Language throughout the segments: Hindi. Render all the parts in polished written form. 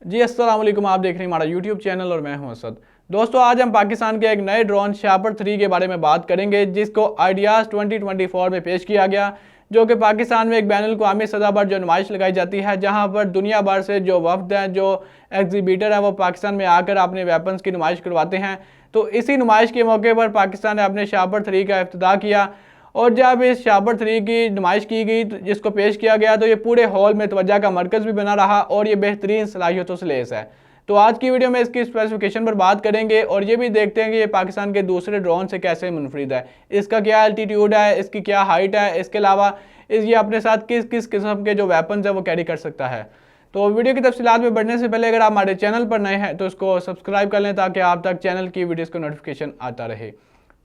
जी अस्सलाम वालेकुम, आप देख रहे हैं हमारा यूट्यूब चैनल और मैं हूं असद। दोस्तों आज हम पाकिस्तान के एक नए ड्रोन शापर 3 के बारे में बात करेंगे, जिसको आइडियाज़ 2024 में पेश किया गया, जो कि पाकिस्तान में एक बैनुल अक़वामी सतह पर जो नुमाइश लगाई जाती है, जहां पर दुनिया भर से जो वफ्द हैं, जो एग्जीबिटर है, वो पाकिस्तान में आकर अपने वेपन्स की नुमाइश करवाते हैं। तो इसी नुमाइश के मौके पर पाकिस्तान ने अपने शापर 3 का इफ्तिताह किया और जब इस शापर 3 की नुमाइश की गई, जिसको पेश किया गया, तो ये पूरे हॉल में तवज्जो का मरकज़ भी बना रहा और ये बेहतरीन सलाहियतों से लैस है। तो आज की वीडियो में इसकी स्पेसिफिकेशन पर बात करेंगे और ये भी देखते हैं कि ये पाकिस्तान के दूसरे ड्रोन से कैसे मुनफरिद है, इसका क्या एल्टीट्यूड है, इसकी क्या हाइट है, इसके अलावा ये अपने साथ किस किस किस्म के जो वेपन्स है वो कैरी कर सकता है। तो वीडियो की तफसीलात में बढ़ने से पहले अगर आप हमारे चैनल पर नए हैं तो इसको सब्सक्राइब कर लें, ताकि आप तक चैनल की वीडियोज़ का नोटिफिकेशन आता रहे।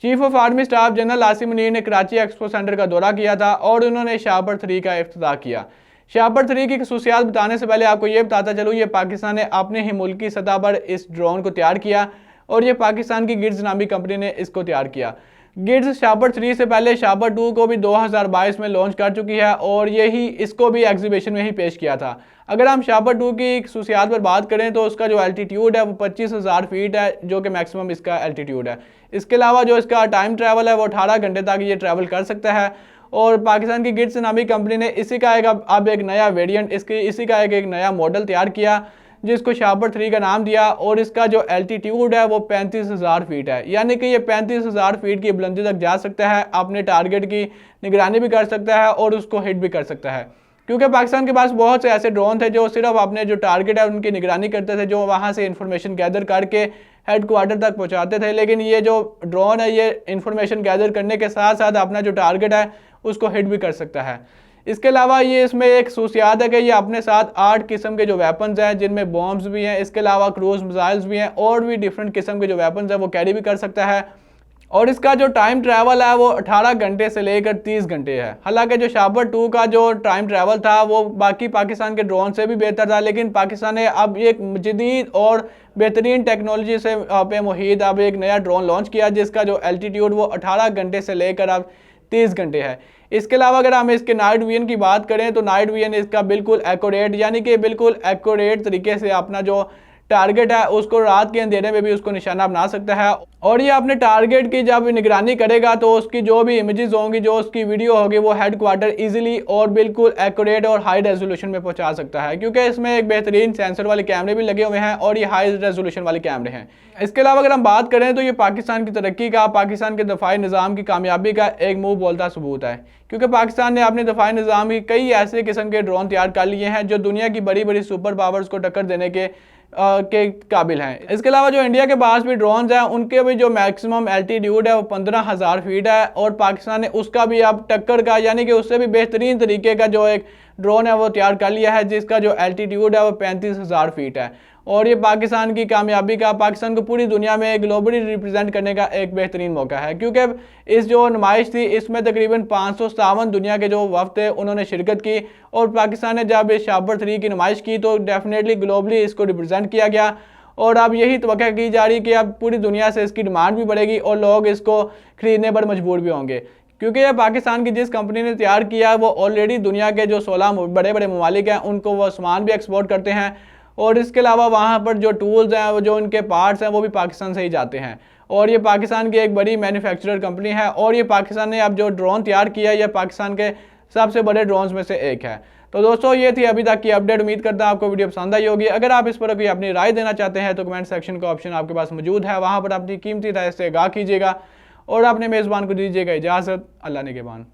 Chief of army staff general Asim Munir ने कराची एक्सपो सेंटर का दौरा किया था और उन्होंने शापर 3 का इफ्तिताह किया। शापर 3 की खसूसियात बताने से पहले आपको ये बताता चलूँ, ये पाकिस्तान ने अपने ही मुल्क की सतह पर इस ड्रोन को तैयार किया और ये पाकिस्तान की गिड्स नामी कंपनी ने इसको तैयार किया। गिड्स शापर 3 से पहले शापर 2 को भी 2022 में लॉन्च कर चुकी है और यही इसको भी एग्जीबिशन में ही पेश किया था। अगर हम शापर 2 की खसूसियात पर बात करें तो उसका जो एल्टीट्यूड है वो 25,000 फीट है, जो कि मैक्सिमम इसका एल्टीट्यूड है। इसके अलावा जो इसका टाइम ट्रैवल है वो 18 घंटे तक ये ट्रैवल कर सकता है और पाकिस्तान की गिड्स नामी कंपनी ने इसी का अब एक नया वेरिएंट, इसी का एक नया मॉडल तैयार किया, जिसको शापर 3 का नाम दिया और इसका जो एल्टीट्यूड है वो 35,000 फीट है। यानी कि ये 35,000 फीट की बुलंदी तक जा सकता है, अपने टारगेट की निगरानी भी कर सकता है और उसको हिट भी कर सकता है। क्योंकि पाकिस्तान के पास बहुत से ऐसे ड्रोन थे जो सिर्फ अपने जो टारगेट है उनकी निगरानी करते थे, जो वहाँ से इंफॉर्मेशन गैदर करके हेड क्वार्टर तक पहुँचाते थे। लेकिन ये जो ड्रोन है ये इंफॉर्मेशन गैदर करने के साथ साथ अपना जो टारगेट है उसको हिट भी कर सकता है। इसके अलावा ये इसमें एक खसूसियात है कि ये अपने साथ 8 किस्म के जो वेपन्स हैं, जिनमें बॉम्ब्स भी हैं, इसके अलावा क्रूज मिसाइल्स भी हैं और भी डिफरेंट किस्म के जो वेपन्स हैं वो कैरी भी कर सकता है। और इसका जो टाइम ट्रैवल है वो 18 घंटे से लेकर 30 घंटे है। हालांकि जो शापर 2 का जो टाइम ट्रैवल था वो बाकी पाकिस्तान के ड्रोन से भी बेहतर था, लेकिन पाकिस्तान ने अब एक जदीद और बेहतरीन टेक्नोलॉजी से पे मुहित अब एक नया ड्रोन लॉन्च किया, जिसका जो एल्टीट्यूड वो 18 घंटे से लेकर अब 30 घंटे है। इसके अलावा अगर हम इसके नाइट विजन की बात करें तो नाइट विजन इसका बिल्कुल एक्यूरेट, यानी कि बिल्कुल एक्यूरेट तरीके से अपना जो टारगेट है उसको रात के अंधेरे में भी उसको निशाना बना सकता है और ये अपने टारगेट की जब निगरानी करेगा तो उसकी जो भी इमेजेस होंगी, जो उसकी वीडियो होगी, वो हेड क्वार्टर इजीली और बिल्कुल एक्यूरेट और हाई रेजोल्यूशन में पहुंचा सकता है, क्योंकि इसमें एक बेहतरीन सेंसर वाले कैमरे भी लगे हुए हैं और ये हाई रेजोल्यूशन वाले कैमरे हैं। इसके अलावा अगर हम बात करें तो ये पाकिस्तान की तरक्की का, पाकिस्तान के दफाई निज़ाम की कामयाबी का एक मुँह बोलता सबूत है, क्योंकि पाकिस्तान ने अपने दफाई निज़ाम की कई ऐसे किस्म के ड्रोन तैयार कर लिए हैं जो दुनिया की बड़ी बड़ी सुपर पावर्स को टक्कर देने के काबिल हैं। इसके अलावा जो इंडिया के पास भी ड्रोन्स हैं उनके भी जो मैक्सिमम एल्टीट्यूड है वो 15,000 फीट है और पाकिस्तान ने उसका भी अब टक्कर का, यानी कि उससे भी बेहतरीन तरीके का जो एक ड्रोन है वो तैयार कर लिया है, जिसका जो एल्टीट्यूड है वो 35,000 फीट है। और ये पाकिस्तान की कामयाबी का, पाकिस्तान को पूरी दुनिया में ग्लोबली रिप्रेजेंट करने का एक बेहतरीन मौका है, क्योंकि इस जो नुमाइश थी इसमें तकरीबन 557 दुनिया के जो वफ्द थे उन्होंने शिरकत की और पाकिस्तान ने जब इस शापर 3 की नुमाइश की तो डेफिनेटली ग्लोबली इसको रिप्रेजेंट किया गया और अब यही तवक्को की जा रही कि अब पूरी दुनिया से इसकी डिमांड भी बढ़ेगी और लोग इसको खरीदने पर मजबूर भी होंगे, क्योंकि ये पाकिस्तान की जिस कंपनी ने तैयार किया वो ऑलरेडी दुनिया के जो 16 बड़े बड़े ममालिक हैं उनको वो सामान भी एक्सपोर्ट करते हैं और इसके अलावा वहाँ पर जो टूल्स हैं, वो जो उनके पार्ट्स हैं, वो भी पाकिस्तान से ही जाते हैं और ये पाकिस्तान की एक बड़ी मैन्युफैक्चरर कंपनी है और ये पाकिस्तान ने अब जो ड्रोन तैयार किया ये पाकिस्तान के सबसे बड़े ड्रोन्स में से एक है। तो दोस्तों ये थी अभी तक की अपडेट। उम्मीद करता हूँ आपको वीडियो पसंद आई होगी। अगर आप इस पर कोई अपनी राय देना चाहते हैं तो कमेंट सेक्शन का ऑप्शन आपके पास मौजूद है, वहाँ पर अपनी कीमती राय से आगाह कीजिएगा और अपने मेज़बान को दीजिएगा इजाज़त। अल्लाह निगहबान।